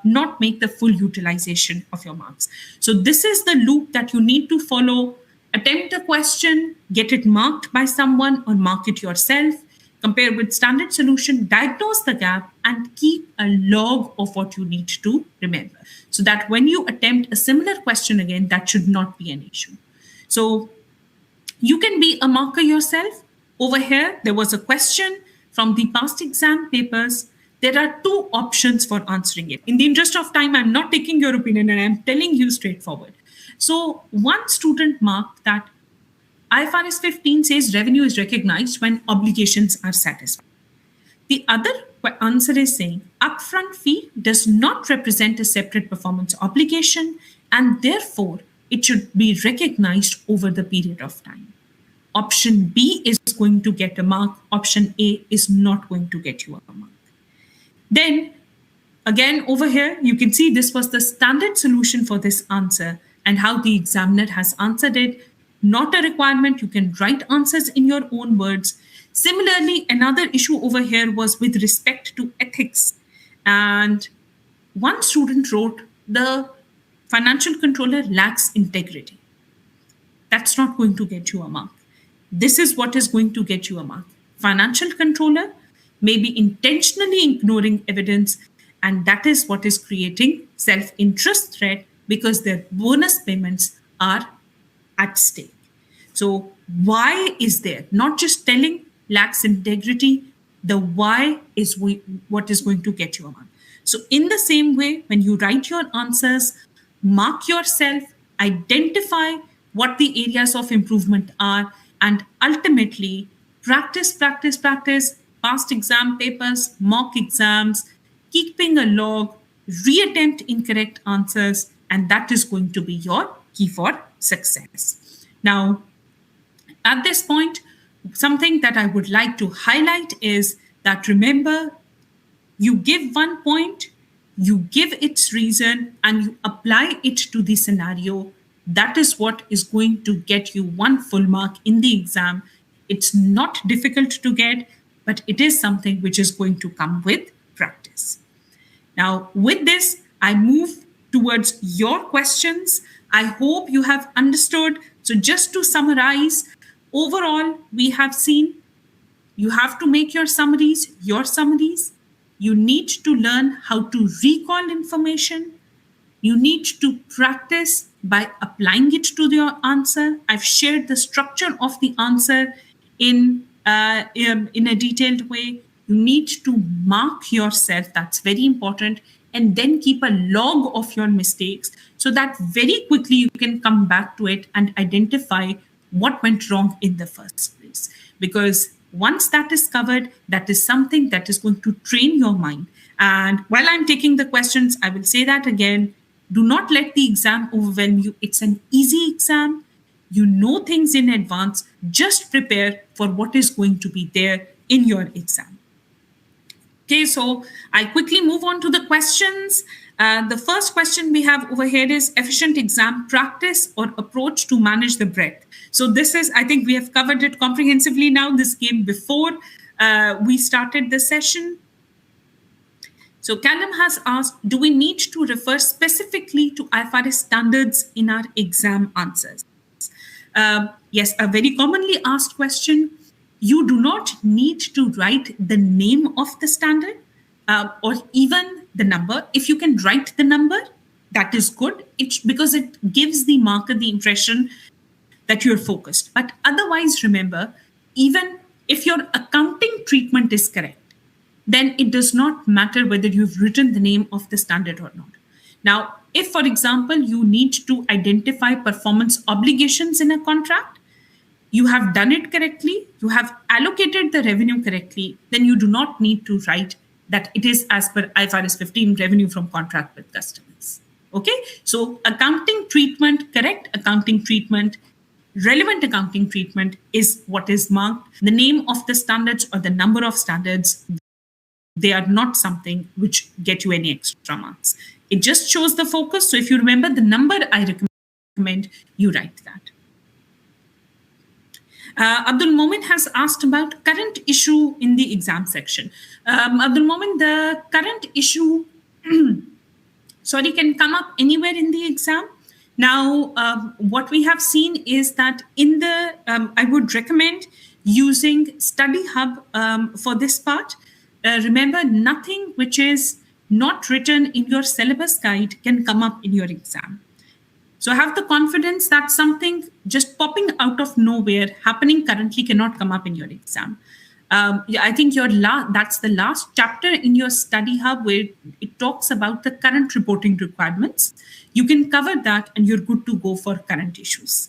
not make the full utilization of your marks. So this is the loop that you need to follow. Attempt a question, get it marked by someone or mark it yourself. Compare with standard solution, diagnose the gap, and keep a log of what you need to remember, so that when you attempt a similar question again, that should not be an issue. So you can be a marker yourself. Over here, there was a question from the past exam papers. There are 2 options for answering it. In the interest of time, I'm not taking your opinion and I'm telling you straightforward. So one student marked that IFRS 15 says revenue is recognized when obligations are satisfied. The other answer is saying upfront fee does not represent a separate performance obligation, and therefore it should be recognized over the period of time. Option B is going to get a mark. Option A is not going to get you a mark. Then again, over here, you can see this was the standard solution for this answer and how the examiner has answered it. Not a requirement. You can write answers in your own words. Similarly, another issue over here was with respect to ethics. And one student wrote, the financial controller lacks integrity. That's not going to get you a mark. This is what is going to get you a mark. Financial controller may be intentionally ignoring evidence, and that is what is creating self-interest threat because their bonus payments are at stake. So why is there? Not just telling lacks integrity, the why is what is going to get you a mark. So in the same way, when you write your answers, mark yourself, identify what the areas of improvement are, and ultimately practice, past exam papers, mock exams, keeping a log, reattempt incorrect answers, and that is going to be your key for success. Now, at this point, something that I would like to highlight is that remember, you give 1 point, you give its reason, and you apply it to the scenario. That is what is going to get you one full mark in the exam. It's not difficult to get, but it is something which is going to come with practice. Now, with this, I move towards your questions. I hope you have understood. So, just to summarize, overall, we have seen you have to make your summaries. You need to learn how to recall information. You need to practice by applying it to your answer. I've shared the structure of the answer in a detailed way. You need to mark yourself. That's very important. And then keep a log of your mistakes so that very quickly you can come back to it and identify what went wrong in the first place. Because once that is covered, that is something that is going to train your mind. And while I'm taking the questions, I will say that again. Do not let the exam overwhelm you. It's an easy exam. You know things in advance. Just prepare for what is going to be there in your exam. Okay, so I quickly move on to the questions. The first question we have over here is efficient exam practice or approach to manage the breath. So this is, I think we have covered it comprehensively now. This came before we started the session. So Callum has asked, do we need to refer specifically to IFRS standards in our exam answers? Yes, a very commonly asked question. You do not need to write the name of the standard or even the number. If you can write the number, that is good. It's because it gives the marker the impression that you're focused. But otherwise, remember, even if your accounting treatment is correct, then it does not matter whether you've written the name of the standard or not. Now, if, for example, you need to identify performance obligations in a contract, you have done it correctly, you have allocated the revenue correctly, then you do not need to write that it is as per IFRS 15 revenue from contract with customers. Okay, so accounting treatment, correct accounting treatment, relevant accounting treatment is what is marked. The name of the standards or the number of standards, they are not something which get you any extra marks. It just shows the focus. So if you remember the number, I recommend you write that. Abdul Momin has asked about current issue in the exam section. Abdul Momin, the current issue, can come up anywhere in the exam. Now, what we have seen is that in the, I would recommend using Study Hub for this part. Remember, nothing which is not written in your syllabus guide can come up in your exam. So have the confidence that something just popping out of nowhere happening currently cannot come up in your exam. I think that's the last chapter in your Study Hub where it talks about the current reporting requirements. You can cover that and you're good to go for current issues.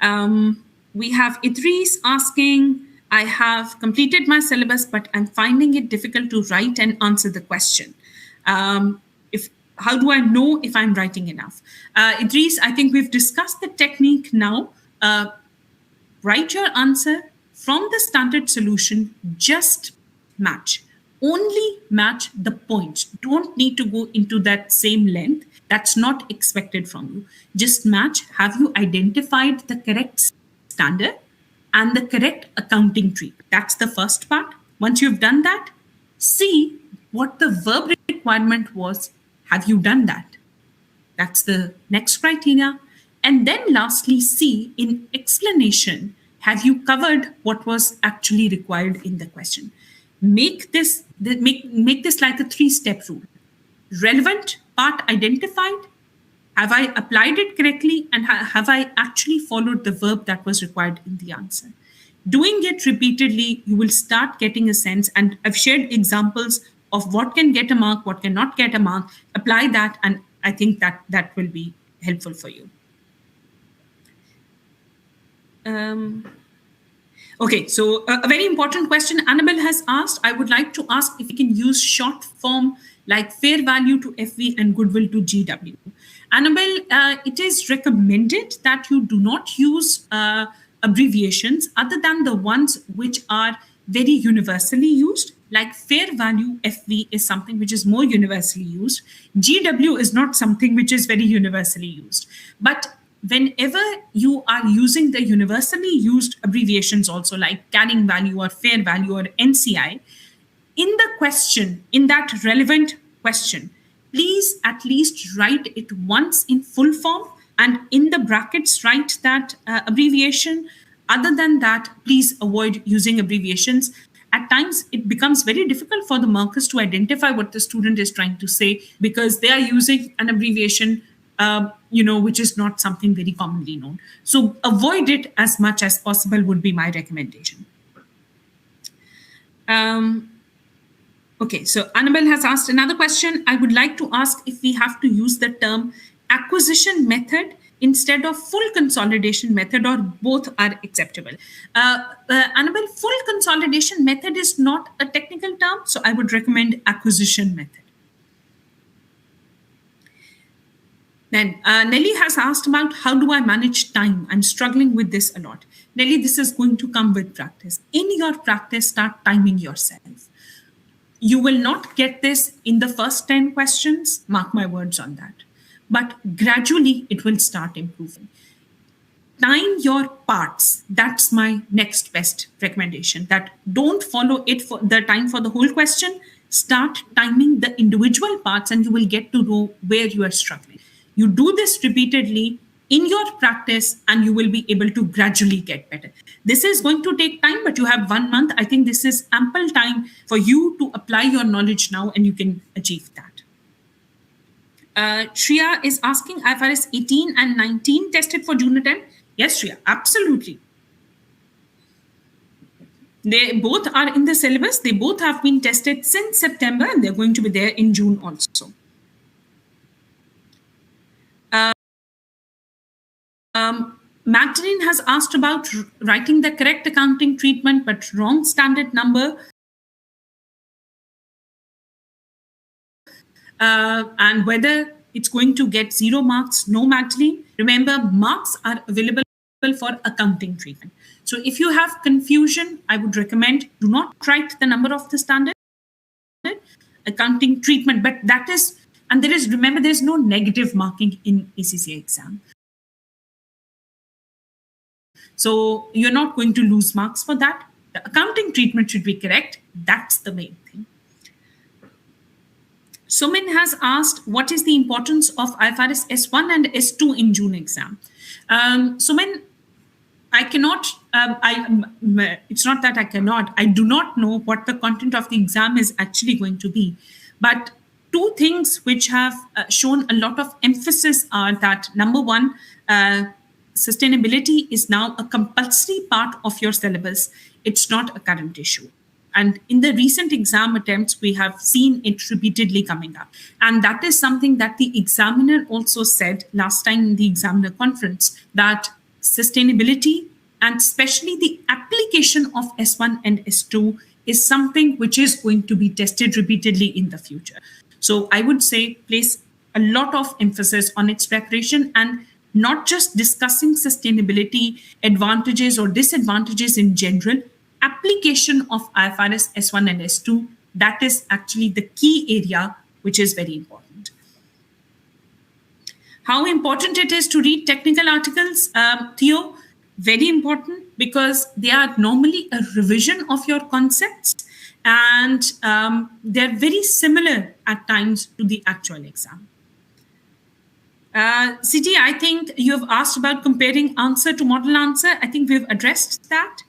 We have Idris asking, I have completed my syllabus, but I'm finding it difficult to write and answer the question. How do I know if I'm writing enough? Idris, I think we've discussed the technique now. Write your answer from the standard solution, just match. Only match the points. Don't need to go into that same length. That's not expected from you. Just match. Have you identified the correct standard and the correct accounting treat? That's the first part. Once you've done that, see what the verb requirement was. Have you done that? That's the next criteria. And then lastly, see in explanation, have you covered what was actually required in the question? Make this like a 3-step rule. Relevant part identified. Have I applied it correctly? And have I actually followed the verb that was required in the answer? Doing it repeatedly, you will start getting a sense. And I've shared examples of what can get a mark, what cannot get a mark. Apply that, and I think that will be helpful for you. Okay, so a very important question Annabelle has asked. I would like to ask if you can use short form like fair value to FV and goodwill to GW. Annabelle, it is recommended that you do not use abbreviations other than the ones which are very universally used. Like fair value FV is something which is more universally used. GW is not something which is very universally used. But whenever you are using the universally used abbreviations also like carrying value or fair value or NCI, in the question, in that relevant question, please at least write it once in full form and in the brackets write that abbreviation. Other than that, please avoid using abbreviations. At times, it becomes very difficult for the markers to identify what the student is trying to say because they are using an abbreviation, which is not something very commonly known. So avoid it as much as possible would be my recommendation. Okay, so Annabelle has asked another question. I would like to ask if we have to use the term acquisition method instead of full consolidation method or both are acceptable. Annabelle, full consolidation method is not a technical term, so I would recommend acquisition method. Then Nelly has asked about how do I manage time? I'm struggling with this a lot. Nelly, this is going to come with practice. In your practice, start timing yourself. You will not get this in the first 10 questions, mark my words on that. But gradually, it will start improving. Time your parts. That's my next best recommendation. That don't follow it for the time for the whole question. Start timing the individual parts and you will get to know where you are struggling. You do this repeatedly in your practice and you will be able to gradually get better. This is going to take time, but you have 1 month. I think this is ample time for you to apply your knowledge now and you can achieve that. Shreya is asking, IFRS 18 and 19 tested for June attempt? Yes, Shreya, absolutely. They both are in the syllabus. They both have been tested since September and they're going to be there in June also. Magdalene has asked about writing the correct accounting treatment but wrong standard number. And whether it's going to get 0 marks. No, Magdalene. Remember, marks are available for accounting treatment. So if you have confusion, I would recommend do not write the number of the standard accounting treatment. But that is, and there is, remember, there's no negative marking in ACCA exam. So you're not going to lose marks for that. The accounting treatment should be correct. That's the main thing. Sumin has asked, what is the importance of IFRS S1 and S2 in June exam? Sumin, I cannot, it's not that I cannot, I do not know what the content of the exam is actually going to be. But two things which have shown a lot of emphasis are that, number one, sustainability is now a compulsory part of your syllabus. It's not a current issue. And in the recent exam attempts, we have seen it repeatedly coming up. And that is something that the examiner also said last time in the examiner conference, that sustainability and especially the application of S1 and S2 is something which is going to be tested repeatedly in the future. So I would say place a lot of emphasis on its preparation and not just discussing sustainability advantages or disadvantages in general. Application of IFRS S1 and S2, that is actually the key area which is very important. How important it is to read technical articles, Theo? Very important because they are normally a revision of your concepts and they're very similar at times to the actual exam. Siti, I think you have asked about comparing answer to model answer. I think we've addressed that.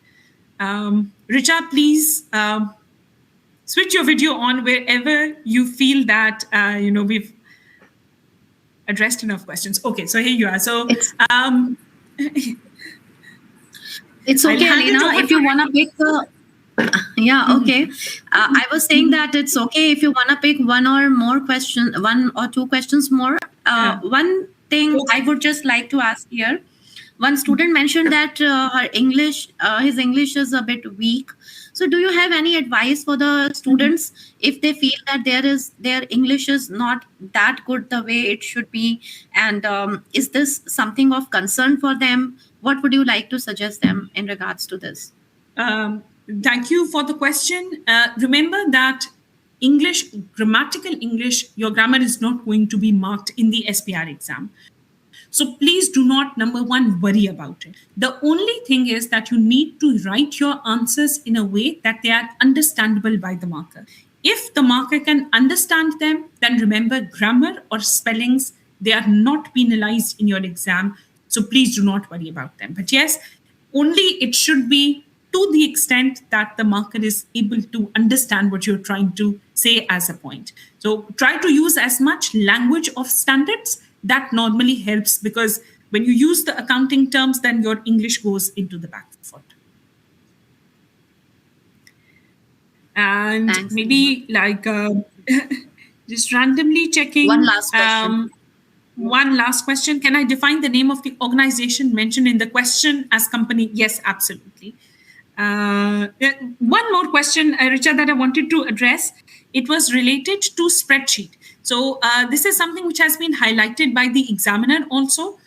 Richa, please switch your video on wherever you feel that we've addressed enough questions. Okay, so here you are. So it's okay, Alina, if you want to pick the... Yeah, okay. I was saying that it's okay if you want to pick one or two questions more. One thing I would just like to ask here. One student mentioned that his English is a bit weak. So do you have any advice for the students if they feel that their English is not that good the way it should be? And is this something of concern for them? What would you like to suggest them in regards to this? Thank you for the question. Remember that English, grammatical English, your grammar is not going to be marked in the SPR exam. So please do not, number one, worry about it. The only thing is that you need to write your answers in a way that they are understandable by the marker. If the marker can understand them, then remember grammar or spellings, they are not penalized in your exam. So please do not worry about them. But yes, only it should be to the extent that the marker is able to understand what you're trying to say as a point. So try to use as much language of standards. That normally helps, because when you use the accounting terms, then your English goes into the back foot. And Thanks. maybe like just randomly checking. One last question. One last question. Can I define the name of the organization mentioned in the question as company? Yes, absolutely. One more question, Richa, that I wanted to address. It was related to spreadsheet. So this is something which has been highlighted by the examiner also,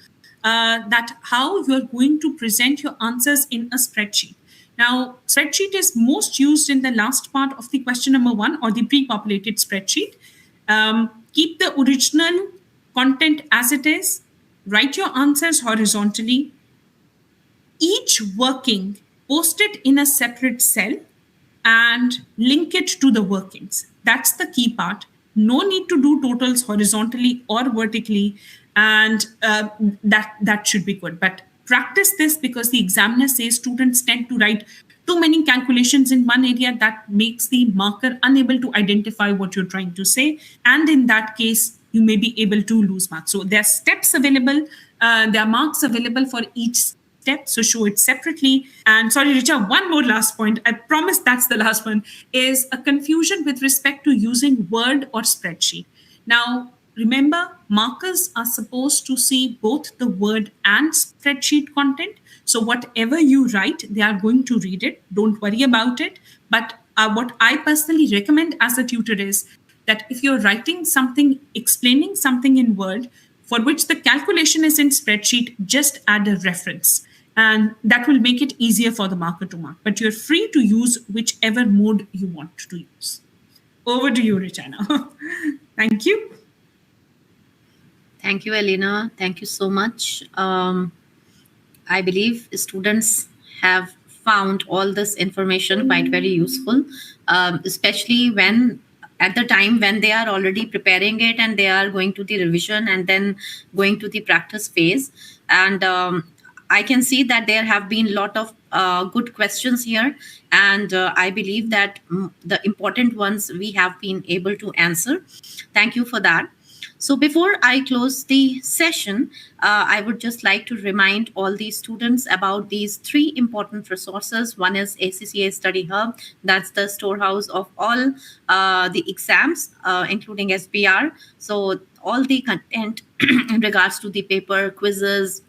that how you're going to present your answers in a spreadsheet. Now, spreadsheet is most used in the last part of the question number 1, or the pre-populated spreadsheet. Keep the original content as it is. Write your answers horizontally. Each working, post it in a separate cell and link it to the workings. That's the key part. No need to do totals horizontally or vertically, and that should be good. But practice this, because the examiner says students tend to write too many calculations in one area that makes the marker unable to identify what you're trying to say. And in that case, you may be able to lose marks. So there are steps available, there are marks available for each step, so show it separately. And sorry, Richa, one more last point. I promise that's the last one, is a confusion with respect to using Word or spreadsheet. Now, remember, markers are supposed to see both the Word and spreadsheet content. So whatever you write, they are going to read it. Don't worry about it. But what I personally recommend as a tutor is that if you're writing something, explaining something in Word, for which the calculation is in spreadsheet, just add a reference. And that will make it easier for the marker to mark. But you're free to use whichever mode you want to use. Over to you, Richa, now. Thank you. Thank you, Elena. Thank you so much. I believe students have found all this information quite very useful, especially when at the time when they are already preparing it and they are going to the revision and then going to the practice phase. And I can see that there have been a lot of good questions here. And I believe that the important ones we have been able to answer. Thank you for that. So before I close the session, I would just like to remind all the students about these 3 important resources. One is ACCA Study Hub. That's the storehouse of all the exams, including SPR. So all the content in regards to the paper, quizzes,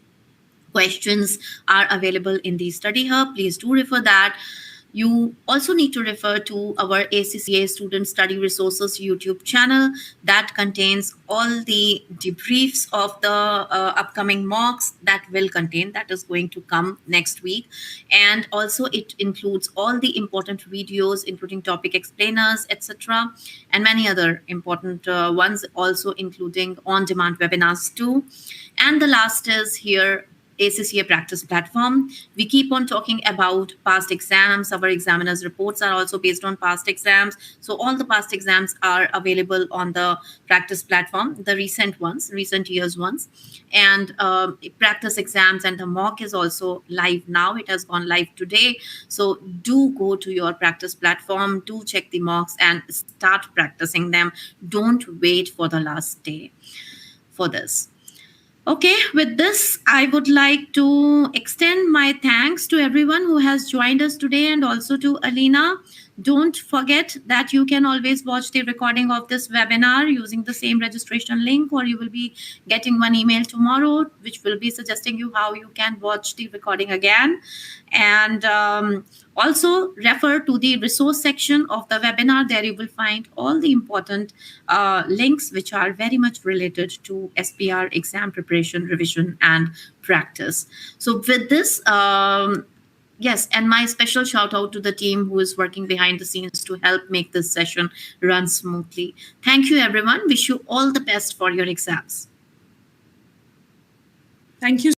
questions are available in the Study Hub. Please do refer that. You also need to refer to our ACCA Student Study Resources YouTube channel that contains all the debriefs of the upcoming mocks that is going to come next week. And also it includes all the important videos, including topic explainers, etc. and many other important ones, also including on-demand webinars too. And the last is here, ACCA Practice Platform. We keep on talking about past exams. Our examiners' reports are also based on past exams. So all the past exams are available on the Practice Platform, the recent years ones. And practice exams and the mock is also live now. It has gone live today. So do go to your Practice Platform, do check the mocks and start practicing them. Don't wait for the last day for this. Okay, with this, I would like to extend my thanks to everyone who has joined us today, and also to Alina. Don't forget that you can always watch the recording of this webinar using the same registration link, or you will be getting one email tomorrow, which will be suggesting you how you can watch the recording again. And also refer to the resource section of the webinar. There you will find all the important links which are very much related to SPR exam preparation, revision, and practice. So with this, Yes, and my special shout out to the team who is working behind the scenes to help make this session run smoothly. Thank you, everyone. Wish you all the best for your exams. Thank you